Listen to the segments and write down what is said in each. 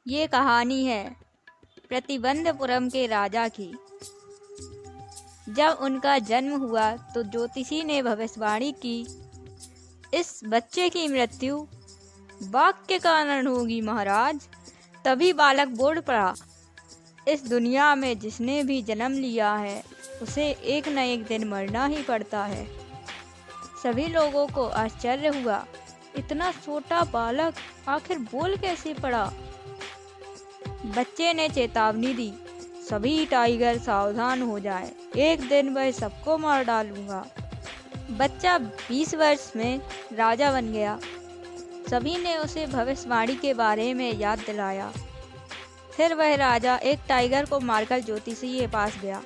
ये कहानी है प्रतिबंधपुरम के राजा की। जब उनका जन्म हुआ तो ज्योतिषी ने भविष्यवाणी की, इस बच्चे की मृत्यु बाघ के कारण होगी महाराज। तभी बालक बोल पड़ा, इस दुनिया में जिसने भी जन्म लिया है उसे एक न एक दिन मरना ही पड़ता है। सभी लोगों को आश्चर्य हुआ, इतना छोटा बालक आखिर बोल कैसे पड़ा। बच्चे ने चेतावनी दी, सभी टाइगर सावधान हो जाए, एक दिन वह सबको मार डालूंगा। बच्चा 20 वर्ष में राजा बन गया। सभी ने उसे भविष्यवाणी के बारे में याद दिलाया। फिर वह राजा एक टाइगर को मारकर ज्योतिषी के पास गया।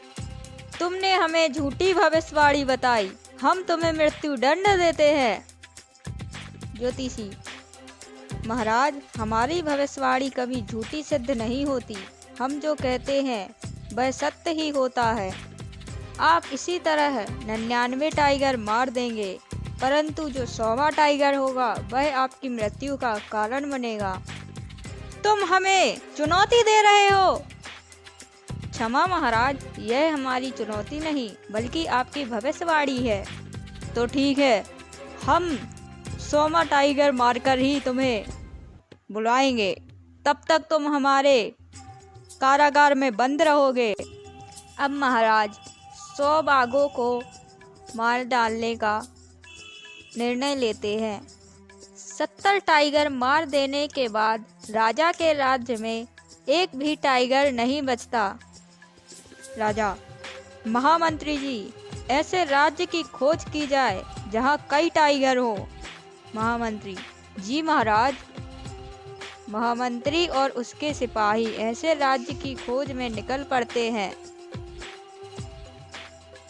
तुमने हमें झूठी भविष्यवाणी बताई, हम तुम्हें मृत्यु दंड देते हैं। ज्योतिषी, महाराज, हमारी भविष्यवाणी कभी झूठी सिद्ध नहीं होती। हम जो कहते हैं वह सत्य ही होता है। आप इसी तरह 99 टाइगर मार देंगे, परंतु जो 100वां टाइगर होगा वह आपकी मृत्यु का कारण बनेगा। तुम हमें चुनौती दे रहे हो। क्षमा महाराज, यह हमारी चुनौती नहीं बल्कि आपकी भविष्यवाणी है। तो ठीक है, हम 100वां टाइगर मारकर ही तुम्हें बुलाएंगे। तब तक तुम हमारे कारागार में बंद रहोगे। अब महाराज 100 बाघों को मार डालने का निर्णय लेते हैं। 70 टाइगर मार देने के बाद राजा के राज्य में एक भी टाइगर नहीं बचता। राजा, महामंत्री जी, ऐसे राज्य की खोज की जाए जहाँ कई टाइगर हो। महामंत्री, जी महाराज। महामंत्री और उसके सिपाही ऐसे राज्य की खोज में निकल पड़ते हैं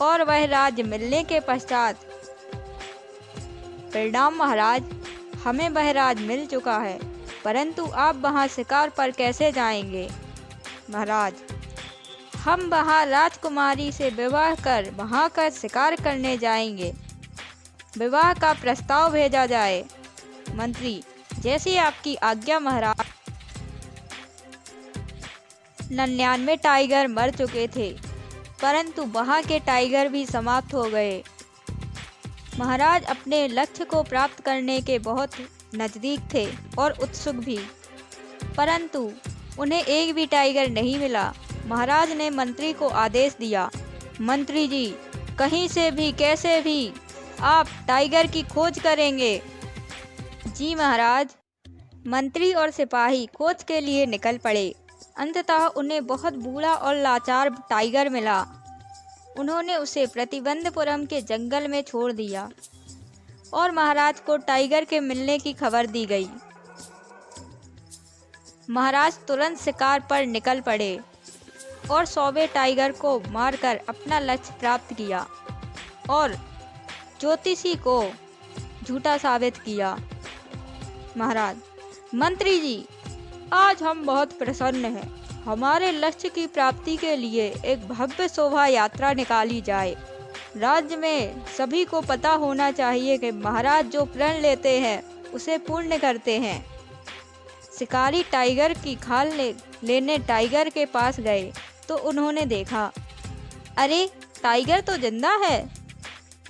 और वह राज्य मिलने के पश्चात परिणाम, महाराज, हमें वह राज्य मिल चुका है, परंतु आप वहां शिकार पर कैसे जाएंगे। महाराज, हम वहां राजकुमारी से विवाह कर वहां का शिकार करने जाएंगे। विवाह का प्रस्ताव भेजा जाए। मंत्री, जैसी आपकी आज्ञा महाराज। 99 टाइगर मर चुके थे, परंतु वहां के टाइगर भी समाप्त हो गए। महाराज अपने लक्ष्य को प्राप्त करने के बहुत नज़दीक थे और उत्सुक भी, परंतु उन्हें एक भी टाइगर नहीं मिला। महाराज ने मंत्री को आदेश दिया, मंत्री जी, कहीं से भी कैसे भी आप टाइगर की खोज करेंगे। जी महाराज। मंत्री और सिपाही खोज के लिए निकल पड़े। अंततः उन्हें बहुत बूढ़ा और लाचार टाइगर मिला। उन्होंने उसे प्रतिबंधपुरम के जंगल में छोड़ दिया और महाराज को टाइगर के मिलने की खबर दी गई। महाराज तुरंत शिकार पर निकल पड़े और 100वें टाइगर को मारकर अपना लक्ष्य प्राप्त किया और ज्योतिषी को झूठा साबित किया। महाराज, मंत्री जी, आज हम बहुत प्रसन्न हैं। हमारे लक्ष्य की प्राप्ति के लिए एक भव्य शोभा यात्रा निकाली जाए। राज्य में सभी को पता होना चाहिए कि महाराज जो प्रण लेते हैं उसे पूर्ण करते हैं। शिकारी टाइगर की खाल लेने टाइगर के पास गए तो उन्होंने देखा, अरे टाइगर तो जिंदा है।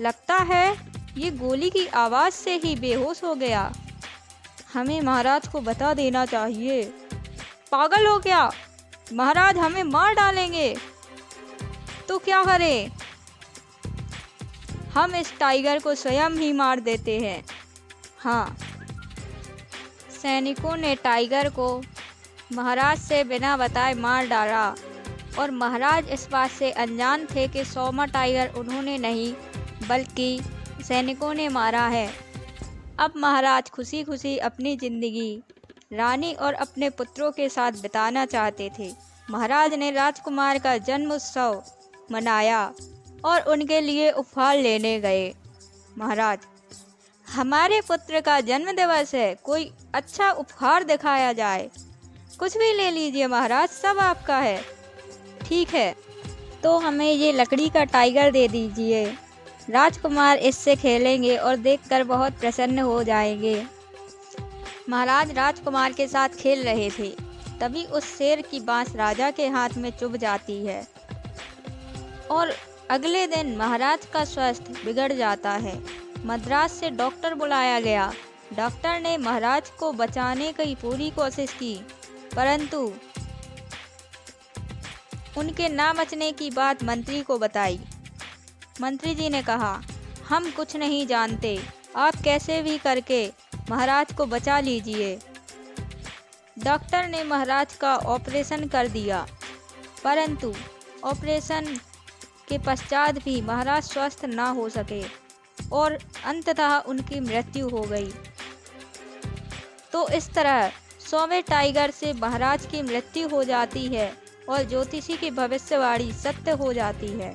लगता है ये गोली की आवाज़ से ही बेहोश हो गया। हमें महाराज को बता देना चाहिए। पागल हो क्या? महाराज हमें मार डालेंगे। तो क्या करें? हम इस टाइगर को स्वयं ही मार देते हैं। हाँ। सैनिकों ने टाइगर को महाराज से बिना बताए मार डाला और महाराज इस बात से अनजान थे कि 100वां टाइगर उन्होंने नहीं बल्कि सैनिकों ने मारा है। अब महाराज खुशी खुशी अपनी जिंदगी रानी और अपने पुत्रों के साथ बिताना चाहते थे। महाराज ने राजकुमार का जन्म उत्सव मनाया और उनके लिए उपहार लेने गए। महाराज, हमारे पुत्र का जन्म दिवस है, कोई अच्छा उपहार दिखाया जाए। कुछ भी ले लीजिए महाराज, सब आपका है। ठीक है, तो हमें ये लकड़ी का टाइगर दे दीजिए। राजकुमार इससे खेलेंगे और देखकर बहुत प्रसन्न हो जाएंगे। महाराज राजकुमार के साथ खेल रहे थे तभी उस शेर की बांस राजा के हाथ में चुभ जाती है और अगले दिन महाराज का स्वास्थ्य बिगड़ जाता है। मद्रास से डॉक्टर बुलाया गया। डॉक्टर ने महाराज को बचाने की पूरी कोशिश की, परंतु उनके ना बचने की बात मंत्री को बताई। मंत्री जी ने कहा, हम कुछ नहीं जानते, आप कैसे भी करके महाराज को बचा लीजिए। डॉक्टर ने महाराज का ऑपरेशन कर दिया, परंतु ऑपरेशन के पश्चात भी महाराज स्वस्थ ना हो सके और अंततः उनकी मृत्यु हो गई। तो इस तरह 100वें टाइगर से महाराज की मृत्यु हो जाती है और ज्योतिषी की भविष्यवाणी सत्य हो जाती है।